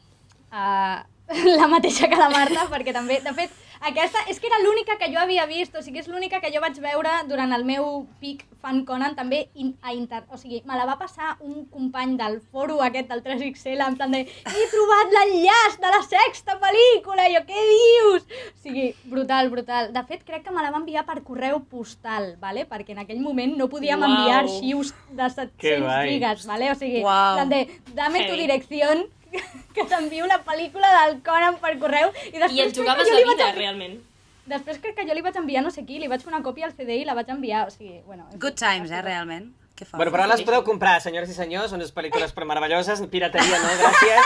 la mateixa que la Marta, perquè també, de fet, aquesta és que era l'única que jo havia vist, o sigui, és l'única que jo vaig veure durant el meu pic fan Conan, també o sigui, me la va passar un company del foro aquest del 3XL, en plan de he trobat l'enllaç de la 6ª pel·lícula, i jo, què dius? O sigui, brutal, brutal. De fet, crec que me la va enviar per correu postal, ¿vale? Perquè en aquell moment no podíem enviar arxius de 700 gigas, ¿vale? O sigui, en plan de, dame tu dirección, que t'envio una pel·lícula del Conan per correu, i després... I et jugaves la vida, realment. Després crec que jo li vaig enviar no sé qui, li vaig fer una còpia al CD i la vaig enviar, o sigui, bueno... Good times, realment. Que fort. Bueno, però les podeu comprar, senyores i senyors, unes pel·lícules meravelloses, pirateria no, gràcies.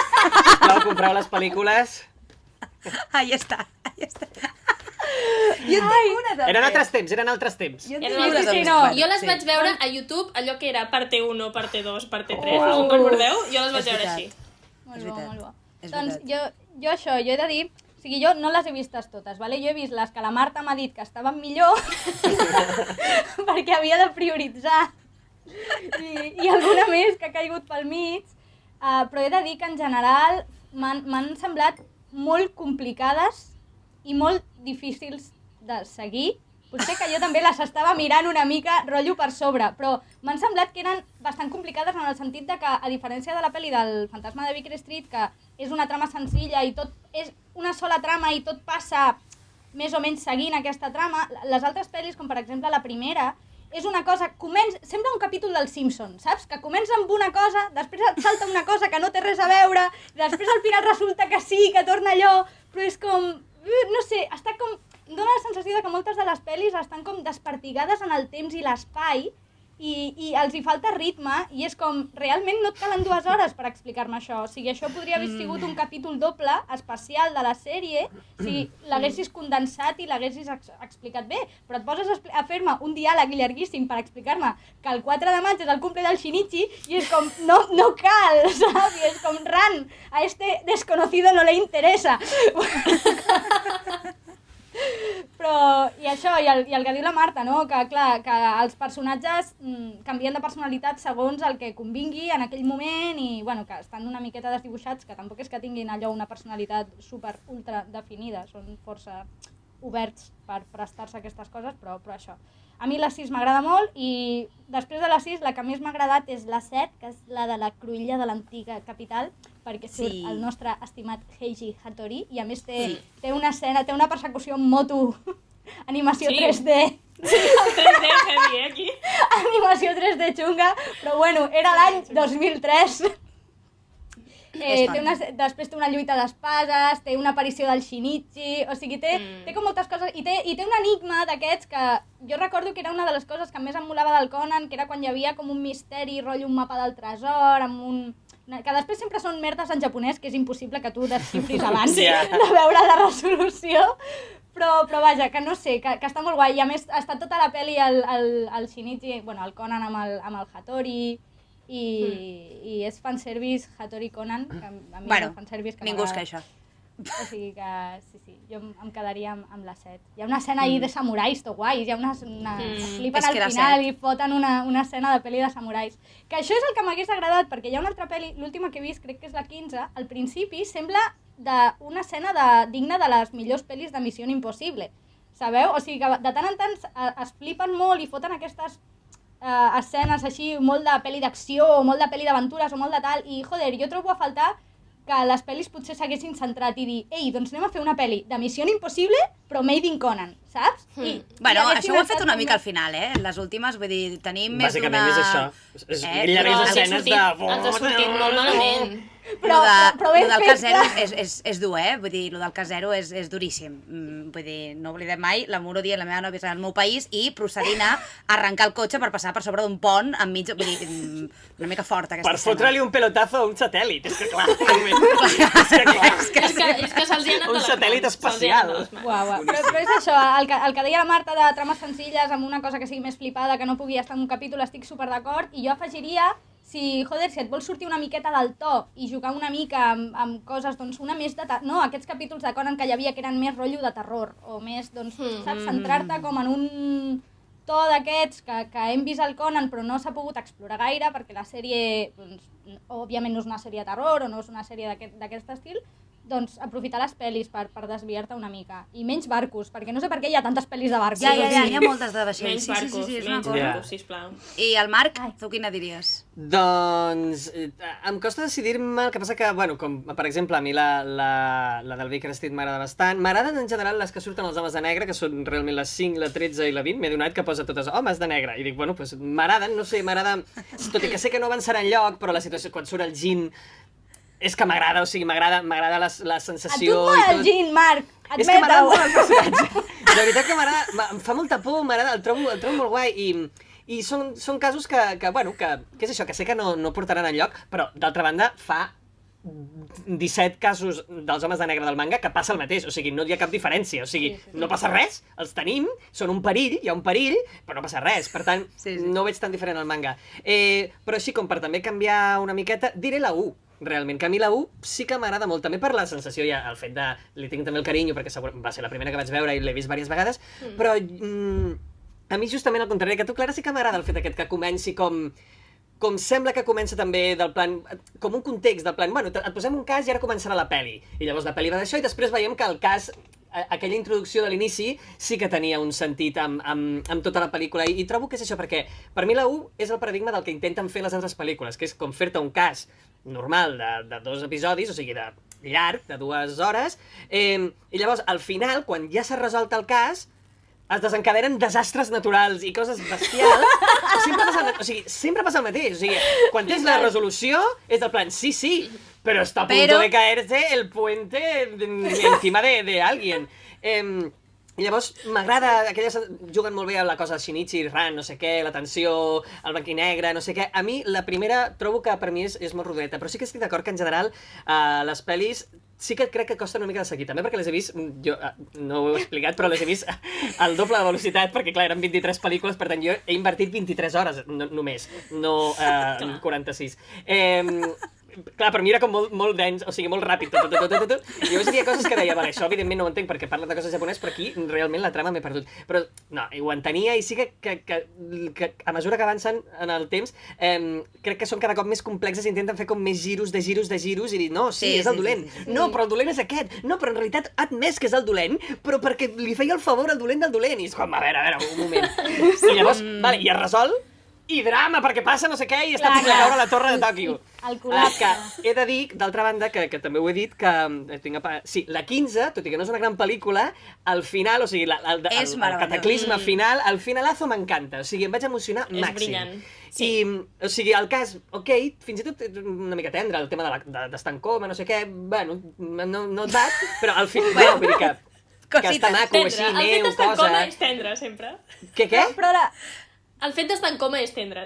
Podeu comprar les pel·lícules. Ahí està, ahí està. Jo en tinc una, també. Eren altres temps. Jo les vaig veure a YouTube, allò que era parte 1, parte 2, parte 3, no us recordeu? Jo les vaig veure així. Molt bo. Doncs jo he de dir, o sigui, jo no les he vistes totes, vale? Jo he vist les que la Marta m'ha dit que estaven millor perquè havia de prioritzar i alguna més que ha caigut pel mig, però he de dir que en general m'han semblat molt complicades i molt difícils de seguir. Potser que jo també les estava mirant una mica rotllo per sobre, però m'han semblat que eren bastant complicades en el sentit de que, a diferència de la pel·li del Fantasma de Baker Street, que és una trama senzilla i tot és una sola trama i tot passa més o menys seguint aquesta trama, les altres pel·lis, com per exemple la primera, és una cosa, sembla un capítol dels Simpsons, saps? Que comença amb una cosa, després et salta una cosa que no té res a veure, i després al final resulta que sí, que torna allò, però és com, no sé, està com... Dóna la sensació de que moltes de les pel·lis estan com despertigades en el temps i l'espai i els hi falta ritme i és com, realment no et calen 2 hores per explicar-me això. O sigui, això podria haver sigut un capítol doble especial de la sèrie si l'haguessis condensat i l'haguessis explicat bé. Però et poses a fer-me un diàleg llarguíssim per explicar-me que el 4 de maig és el cumple del Shinichi i és com, no cal, saps? I és com, Ran, a este desconocido no le interesa. Però, i això, i el que diu la Marta, no? Que clar, que els personatges canvien de personalitat segons el que convingui en aquell moment i bueno, que estan una miqueta desdibuixats, que tampoc és que tinguin allò una personalitat super ultra definida, són força oberts per prestar-se a aquestes coses, però això. A mi la 6 m'agrada molt i després de la 6 la que més m'ha agradat és la 7, que és la de la cruïlla de l'antiga capital, perquè surt el nostre estimat Heiji Hattori i a més té una escena, té una persecució en moto, animació 3D. Sí, el 3D heavy, aquí. Animació 3D xunga, però bueno, era l'any 2003. Després té una lluita d'espases, té una aparició del Shinichi, o sigui, té com moltes coses, i té un enigma d'aquests que jo recordo que era una de les coses que més em molava del Conan, que era quan hi havia com un misteri, rotllo un mapa del tresor, que després sempre són merdes en japonès, que és impossible que tu desxifris abans de veure la resolució, però vaja, que no sé, que està molt guai, i a més està tota la pel·li el Shinichi, bueno, el Conan amb el Hattori, i és fanservice Hattori Conan, que a mi és el fanservice que ningú es queixa. O sigui que, sí, jo em quedaria amb la 7. Hi ha una escena ahí de samurais, tot guais, hi ha flipen al final i foten una escena de pel·li de samurais. Que això és el que m'hagués agradat, perquè hi ha una altra pel·li, l'última que he vist, crec que és la 15, al principi sembla una escena digna de les millors pel·lis de Missió Impossible, sabeu? O sigui que de tant en tant es flipen molt i foten aquestes escenes així, molt de pel·li d'acció, o molt de pel·li d'aventures, o molt de tal, i joder, jo trobo a faltar que les pel·lis potser s'haguessin centrat i dir, ei, doncs anem a fer una pel·li de Missió Impossible, però made in Conan, saps? Bueno, això ho han fet una mica al final, Les últimes, vull dir, tenim més d'una... Bàsicament és això. És llargues escenes de... Ens ha sortit molt malament. Però el del cas 0 és dur, Vull dir, el del cas 0 és duríssim. Vull dir, no oblidem mai, la Muro dient la meva nòvia és al meu país i procedint a arrencar el cotxe per passar per sobre d'un pont enmig... Vull dir, una mica forta aquesta escena. Per fotre-li un pelotazo a un satèl·lit, és que clar. És que se'ls hi ha anat un satèl·lit espacial. Però és això, el que deia la Marta de trames senzilles amb una cosa que sigui més flipada, que no pugui estar en un capítol, estic super d'acord, i jo afegiria si et vols sortir una miqueta del to i jugar una mica amb coses, doncs una més de... No, aquests capítols de Conan que hi havia que eren més rotllo de terror, o més, doncs, saps, centrar-te com en un to d'aquests que hem vist al Conan però no s'ha pogut explorar gaire perquè la sèrie, doncs, òbviament no és una sèrie de terror o no és una sèrie d'aquest estil, doncs aprofitar les pel·lis per desviar-te una mica. I menys barcos, perquè no sé per què hi ha tantes pel·lis de barcos. Ja, hi ha moltes de vaixells. Menys barcos, sisplau. I el Marc, tu quina diries? Doncs em costa decidir-me, el que passa que, bueno, com per exemple a mi la del Baker Street m'agrada bastant. M'agraden en general les que surten els homes de negre, que són realment les 5, la 13 i la 20. M'he donat que posa totes homes de negre. I dic, bueno, doncs m'agraden, no sé, m'agrada... Tot i que sé que no avançarà enlloc, però la situació, quan surt el Jin... És que m'agrada, o sigui, m'agrada la sensació... A tu et mola el Jin, Marc, admeta-ho. És que m'agrada molt el personatge. De veritat que m'agrada, em fa molta por, m'agrada, el trobo molt guai i són casos que és això, que sé que no portaran enlloc, però d'altra banda fa 17 casos dels homes de negre del manga que passa el mateix, o sigui, no hi ha cap diferència, o sigui, no passa res, els tenim, són un perill, hi ha un perill, però no passa res, per tant, no ho veig tan diferent al manga. Però així com per també canviar una miqueta, diré la 1. realment, que a mi la 1 sí que m'agrada molt, també per la sensació i el fet de... Li tinc també el carinyo, perquè va ser la primera que vaig veure i l'he vist diverses vegades, però a mi justament al contrari, que a tu, Clara, sí que m'agrada el fet aquest que comenci com sembla que comença també del plan, com un context del plan, bueno, et posem un cas i ara començarà la peli. I llavors la peli va d'això i després veiem que el cas, aquella introducció de l'inici, sí que tenia un sentit amb tota la pel·lícula. I trobo que és això, perquè per mi la 1 és el paradigma del que intenten fer les altres pel·lícules, que és com fer-te un cas normal de 2 episodis, o sigui, de llarg, de 2 hores, i llavors, al final, quan ja s'ha resolt el cas, es desencadenen desastres naturals i coses bestials. Sempre passa el mateix. O sigui, quan tens la resolució, és del plan, sí, pero está a punto de caerse el puente encima de alguien. I llavors m'agrada, aquelles juguen molt bé a la cosa de Shinichi, Ran, no sé què, la tensió, el blanc i negre, no sé què. A mi la primera trobo que per mi és molt rodeta, però sí que estic d'acord que en general les pel·lis sí que crec que costa una mica de seguir, també perquè les he vist, jo no ho he explicat, però les he vist al doble de velocitat, perquè clar, eren 23 pel·lícules, per tant jo he invertit 23 hores només, no 46. Clar, per mi era com molt dens, o sigui, molt ràpid, tot. I llavors hi havia coses que deia, vale, això evidentment no ho entenc perquè parlen de coses japonès, però aquí realment la trama m'he perdut. Però no, ho entenia i sí que a mesura que avancen en el temps, crec que són cada cop més complexes i intenten fer com més giros de giros i dir, no, sí, és el dolent. No, però el dolent és aquest. No, però en realitat ha admès que és el dolent, però perquè li feia el favor al dolent del dolent. I és com, a veure, un moment. I llavors, vale, i es resol, i drama, perquè passa no sé què i està a punt de caure a la torre de Tòquio. El col·lapse. Que he de dir, d'altra banda, que també ho he dit, que sí, la 15, tot i que no és una gran pel·lícula, al final, o sigui, el cataclisme final, el finalazo m'encanta, o sigui, em vaig emocionar màxim. És brillant. I, o sigui, el cas, ok, fins i tot una mica tendre, el tema d'estar en coma, no sé què, bueno, no et bat, però al final, bueno, vull dir que està maco, així, neu, cosa... El fet d'estar en coma és tendre, sempre. Què? Però El fet d'estar en coma és tendre.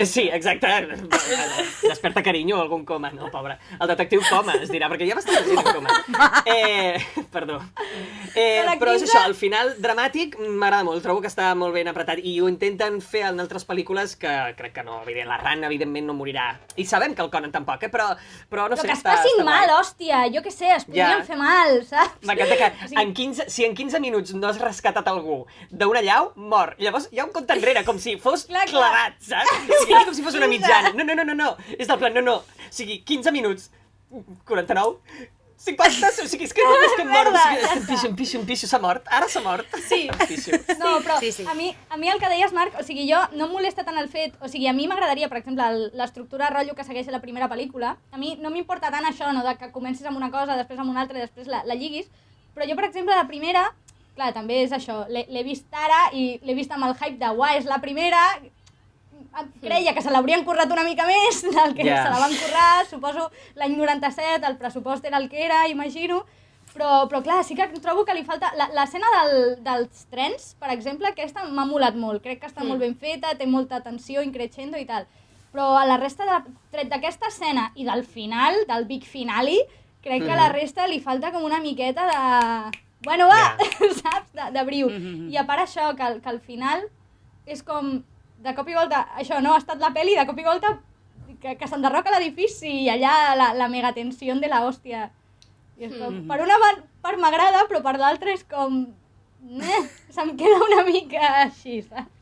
Sí, exacte. Desperta carinyo o algun coma. No, pobre. El detectiu coma, es dirà, perquè hi ha bastant gent en coma. Perdó. Però és això, al final dramàtic m'agrada molt. Trobo que està molt ben apretat i ho intenten fer en altres pel·lícules que crec que no. La Ran, evidentment, no morirà. I sabem que el Conan tampoc, però no sé, que es passin mal, hòstia. Jo què sé, es podrien fer mal, saps? M'encanta que si en 15 minuts no has rescatat algú d'una llau, mor. Llavors hi ha un compte enrere, com si fos clavat, saps? És com si fos una mitjana. No. És del plan, no. O sigui, 15 minuts, 49, 50, o sigui, és que mor. Un pixo, s'ha mort. Ara s'ha mort. Sí. No, però a mi el que deies, Marc, o sigui, jo no em molesta tant el fet, o sigui, a mi m'agradaria, per exemple, l'estructura rotllo que segueix la primera pel·lícula, a mi no m'importa tant això, no, de que comencis amb una cosa, després amb una altra i després la lliguis, però jo, per exemple, la primera... Clar, també és això, l'he vist ara i l'he vist amb el hype de uah, és la primera, creia que se l'haurien currat una mica més del que se la van currar, suposo l'any 97, el pressupost era el que era, imagino, però clar, sí que trobo que li falta... L'escena dels trens, per exemple, aquesta m'ha molat molt, crec que està molt ben feta, té molta tensió, increixendo i tal, però a la resta, tret d'aquesta escena i del final, del big finale, crec que a la resta li falta com una miqueta de... Bueno, va, saps? De briu. I a part això, que al final és com, de cop i volta, això no ha estat la peli, de cop i volta que s'enderroca l'edifici i allà la megatensió de la hòstia. I és com, per una part m'agrada, però per l'altra és com... se'm queda una mica així, saps?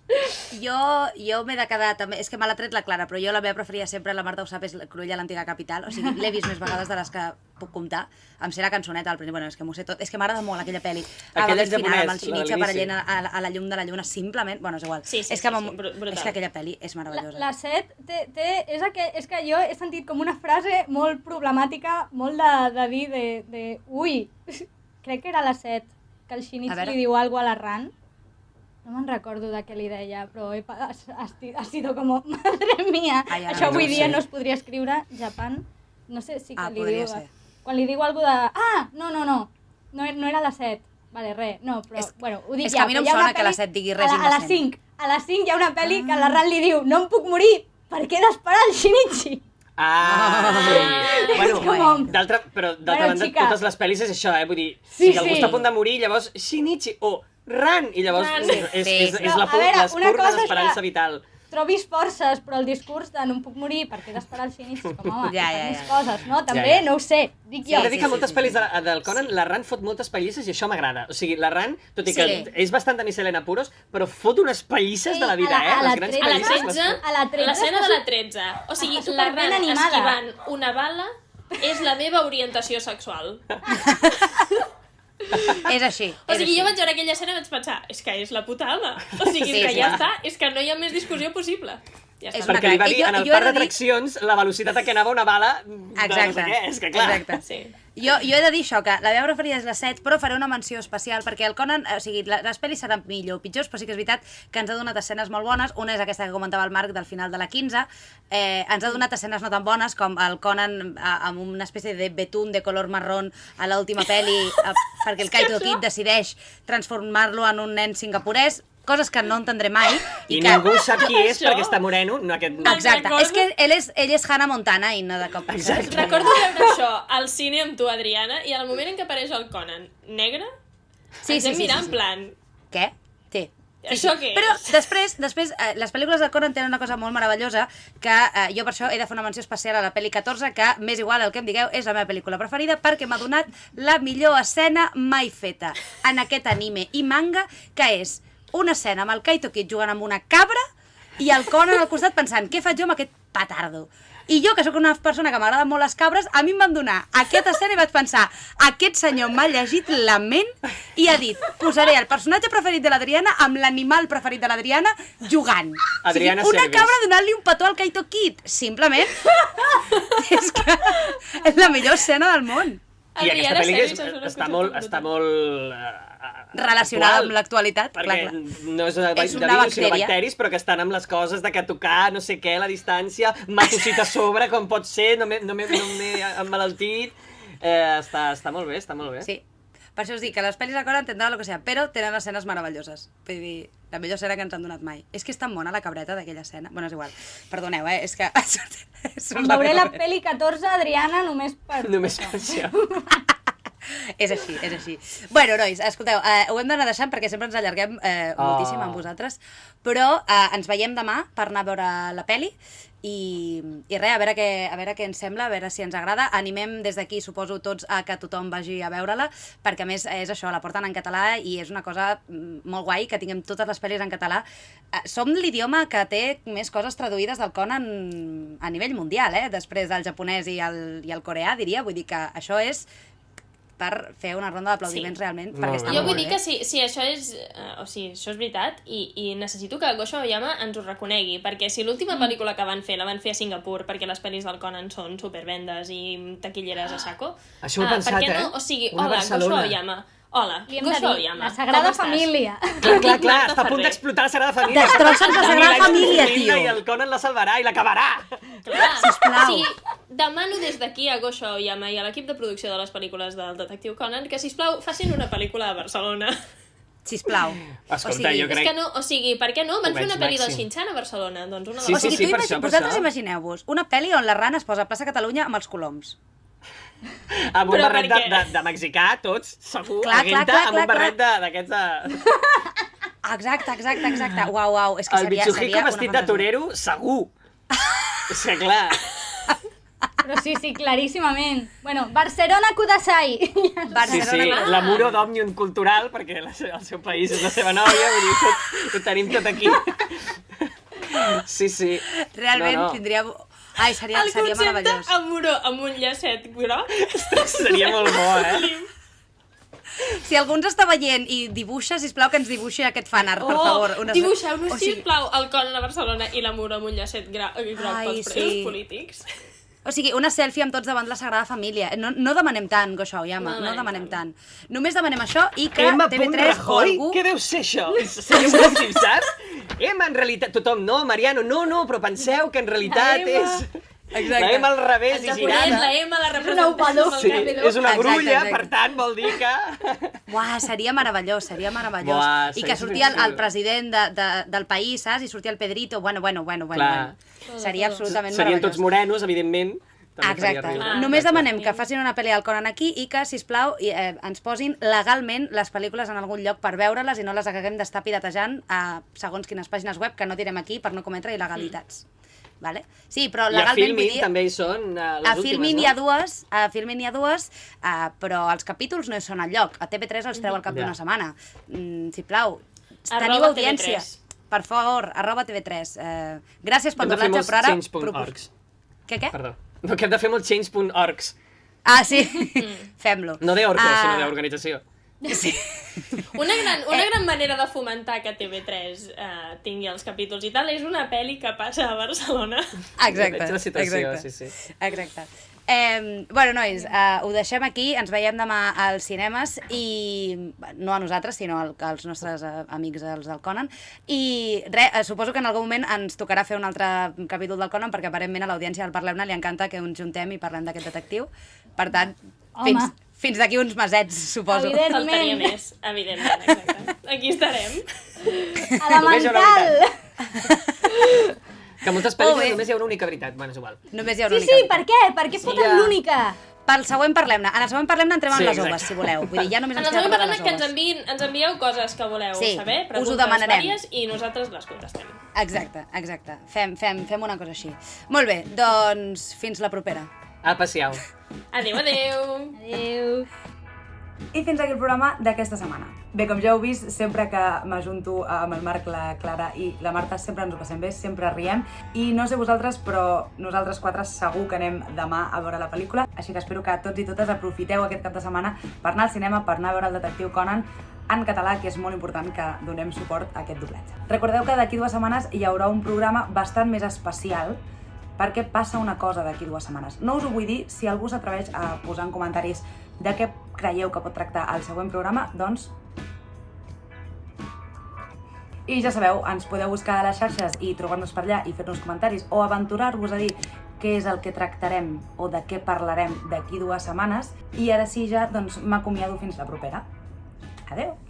Jo m'he de quedar també, és que me l'ha tret la Clara, però jo la meva preferida sempre, la Marta ho sap, és Cruella, l'antiga capital, o sigui, l'he vist més vegades de les que puc comptar, em sé la cançoneta al primer, bueno, és que m'ho sé tot, és que m'agrada molt aquella pel·li, aquella al final amb el Shinichi apareixent a la llum de la lluna, simplement, bueno, és igual, és que aquella pel·li és meravellosa. La Set és que jo he sentit com una frase molt problemàtica, molt de dir ui, crec que era la Set, que el Shinichi li diu alguna cosa a la Ran. No me'n recordo de què li deia, però ha sido como, madre mía, això avui dia no es podria escriure, Japan, no sé si que li diu... Quan li diu alguna de... no era la 7, vale, res, no, però, bueno, ho dic ja. És que a mi no em sona que la 7 digui res indecent. A la 5 hi ha una pel·li que la Ran li diu, no em puc morir, perquè he d'esperar el Shinichi. Bueno, d'altra banda, totes les pel·lis és això, vull dir, si algú està a punt de morir, llavors Shinichi o Ran, i llavors és les pures d'esperança vital. trobis forces, però el discurs de no em puc morir perquè he d'esperar al finit, és com, home, Ja, ja, ja, més ja. coses, no? També, no ho sé, dic He jo. de dir que moltes pel·lis del Conan, la Ran fot moltes pallisses i això m'agrada. O sigui, la Ran, tot i que Sí. és bastant de miscelena puros, però fot unes pallisses de la vida, a la Les grans 13, A la pallisses. 13, A la 13 l'escena de la 13. O sigui, Està la superben Ran animada. esquivant una bala és la meva orientació sexual. És així. O sigui, jo vaig veure aquella escena i vaig pensar, és que és la puta ama. O sigui, Sí, que sí. ja està, és que no hi ha més discussió possible. Ja És està. una Perquè li va crac. dir, Jo- en el jo he parc de dir- d'atraccions, la velocitat a què anava una bala, Exacte. no sé què, és que clar. Exacte. Sí. Jo he de dir això, que la meva preferida és la 7, però faré una menció especial, perquè el Conan, o sigui, les pel·lis seran millor o pitjors, però sí que és veritat que ens ha donat escenes molt bones. Una és aquesta que comentava el Marc del final de la 15. Ens ha donat escenes no tan bones, com el Conan amb una espècie de betún de color marrón a l'última pel·li, perquè el Kaito Kid decideix transformar-lo en un nen singapurès, coses que no entendré mai. I que... ningú sap qui és Això? perquè està moreno. No, aquest... Exacte, Recordo- és que ell és Hannah Montana i no de cop. Exacte. Recordo veure això al cine amb tu, Adriana, i al moment en què apareix el Conan negre, ens hem mirat en plan... Què? Sí. Això què Però és? després les pel·lícules del Conan tenen una cosa molt meravellosa que jo per això he de fer una menció especial a la pel·li 14, que m'és igual el que em digueu, és la meva pel·lícula preferida perquè m'ha donat la millor escena mai feta en aquest anime i manga, que és una escena amb el Kaito Kid jugant amb una cabra i el Conan al costat pensant, què faig jo amb aquest petardo? I jo, que sóc una persona que m'agrada molt les cabres, a mi em van donar aquesta escena i vaig pensar, aquest senyor m'ha llegit la ment i ha dit, posaré el personatge preferit de l'Adriana amb l'animal preferit de l'Adriana jugant. Adriana o sigui, una Cerves. cabra donant-li un petó al Kaito Kid. Simplement. És que és la millor escena del món. I aquesta Adriana pel·li Cervis és una està cosa molt Relacionada actual, amb l'actualitat. perquè Clar, clar. no és de És una virus, sinó bactèria. bacteris, però que estan amb les coses de que tocar, no sé què, la distància, matocit a sobre, com pot ser, no m'he emmalaltit. Està molt bé, està molt bé. Sí. Per això us dic que les pel·lis de Conan tindran el que sigui, però tenen escenes meravelloses. Vull dir, la millor escena que ens han donat mai. És que és tan bona la cabreta d'aquella escena. Bueno, és igual. Perdoneu, és que... Em veuré la pel·li 14, Adriana, només per... Només per això. És així, és així. Bueno, nois, escolteu, ho hem d'anar deixant perquè sempre ens allarguem moltíssim amb vosaltres, però ens veiem demà per anar a veure la peli i res, a veure què ens sembla, a veure si ens agrada. Animem des d'aquí, suposo, tots a que tothom vagi a veure-la, perquè a més és això, la porten en català i és una cosa molt guai que tinguem totes les pel·lis en català. Som l'idioma que té més coses traduïdes del Conan a nivell mundial, després del japonès i el coreà, diria, vull dir que això és per fer una ronda d'aplaudiments Sí. realment, Molt perquè bé. està Jo molt vull bé. dir que si això és, això és veritat i necessito que Gosho Aoyama ens ho reconegui, perquè si l'última pel·lícula que van fer la van fer a Singapur perquè les pel·lis del Conan són supervendes i taquilleres a saco, Això ho he pensat, per què no? eh? O sigui, Una hola, Barcelona. Gosho Aoyama. Hola, Li hem de Gosho dir, Aoyama. la Sagrada com estàs? Família. Clar, Marta està a punt Ferrer. d'explotar la Sagrada Família. Destrossen la Sagrada Família, tio. I el Conan la salvarà i l'acabarà. Clar. Sisplau. O sigui, demano des d'aquí a Gosho Aoyama i a l'equip de producció de les pel·lícules del detectiu Conan que, sisplau, facin una pel·lícula a Barcelona. Sisplau. Escolta, jo És crec... que no, o sigui, per què no? Van Ho fer una veig pel·li del màxim. Shin-chan a Barcelona, doncs una de Sí, les O sigui, sí, tu per això, per vosaltres això. imagineu-vos una pel·li on la rana es posa a plaça Catalunya amb els coloms. Amb un Però barret per què? de mexicà, tots, segur, Clar, a Guenta, clar, amb un clar, barret d'aquests de... Exacte. Uau, és que El seria Mitsuhiko una vestit de fantasia. torero, segur. És que clar... Però sí, claríssimament. Bueno, Barcelona Kudasai. Sí, Barcelona. la Muro d'Òmnium Cultural, perquè el seu país és la seva nòvia, vull dir, ho tenim tot aquí. Sí. Realment tindria... Ai, seria El concepte meravellós. amb un llacet groc. Seria molt bo, eh? Si algú ens està veient i dibuixa, sisplau que ens dibuixi aquest fanart, per favor. Dibuixeu-nos, O sigui, sisplau, el Conan a Barcelona i la Muro amb un llacet groc Ai, pels sí. presos polítics. O sigui, una selfie amb tots davant la Sagrada Família. No demanem tant, Gosho Aoyama, No no demanem demanem tant. Només demanem això i que Emma TV3 o Rajoy? algú... Què deu ser això? Seria boníssim, saps? Emma, en realitat... Tothom, no, Mariano, no, però penseu que en realitat La Emma. és... Exacte. La Emma al revés En i japonès, girada. la M la representa opador. Sí, és una Exacte, grulla, exacte. per tant, vol dir que... Uah, seria meravellós. Buah, I seria que sortia el superxulo. president del país, saps? I sortia el Pedrito, bueno. Clar. Seria absolutament Serien tots meravellós. morenos, evidentment, també faria Exacte. riure. Només Exacte. demanem que facin una pel·li al Conan aquí i que, sisplau, ens posin legalment les pel·lícules en algun lloc per veure-les i no les haguem d'estar piratejant a segons quines pàgines web que no direm aquí per no cometre il·legalitats. Vale? Sí, però I a legalment vull Filmin dir... també hi són les A últimes, Filmin no? hi ha dues, però els capítols no hi són al lloc. A TV3 els treu al cap d'una setmana. Sisplau, teniu Arroba audiència. TV3. Per favor, @TV3. Gràcies pel Hem de fer doblatge, molts però ara... change.orgs. Què? Perdó. No, que hem de fer molt change.orgs. Ah, sí? Fem-lo. No d'orco, sinó d'organització. Sí. Una gran manera de fomentar que TV3 tingui els capítols i tal és una pel·li que passa a Barcelona. Exacte. Veig la situació, exacte. sí. Exacte. Bueno, nois, ho deixem aquí, ens veiem demà als cinemes i no a nosaltres, sinó als nostres amics, els del Conan. I res, suposo que en algun moment ens tocarà fer un altre capítol del Conan perquè aparentment a l'audiència del Parlem-ne li encanta que ens juntem i parlem d'aquest detectiu. Per tant, fins d'aquí uns mesets, suposo. Evidentment. Faltaria més, evidentment, exacte. Aquí estarem. A la Només hi haurà mental! Que moltes Molt pel·lícules bé. només hi ha una única veritat. Bueno, és igual. Només hi ha una Sí, única. per què? Per què foten ja. l'única? Pel següent Parlem-ne. En el següent Parlem-ne entrem en Sí, les exacte. oves, si voleu. Vull dir, ja només En ens el queda següent parlar de parlem les que oves. ens envieu coses que voleu Sí, saber, us ho preguntes demanarem. vàries, i nosaltres les contestem. Exacte. Fem una cosa així. Molt bé, doncs fins la propera. Apa, siau. Adéu. Adéu. I fins aquí el programa d'aquesta setmana. Bé, com ja heu vist, sempre que m'ajunto amb el Marc, la Clara i la Marta sempre ens ho passem bé, sempre riem. I no sé vosaltres, però nosaltres quatre segur que anem demà a veure la pel·lícula. Així que espero que tots i totes aprofiteu aquest cap de setmana per anar al cinema, per anar a veure el detectiu Conan en català, que és molt important que donem suport a aquest doblatge. Recordeu que d'aquí 2 setmanes hi haurà un programa bastant més especial perquè passa una cosa d'aquí 2 setmanes. No us ho vull dir, si algú s'atreveix a posar en comentaris de què creieu que pot tractar el següent programa, doncs... I ja sabeu, ens podeu buscar a les xarxes i trobar-nos per allà i fer-nos comentaris o aventurar-vos a dir què és el que tractarem o de què parlarem d'aquí 2 setmanes. I ara sí, ja doncs m'acomiado fins la propera. Adeu!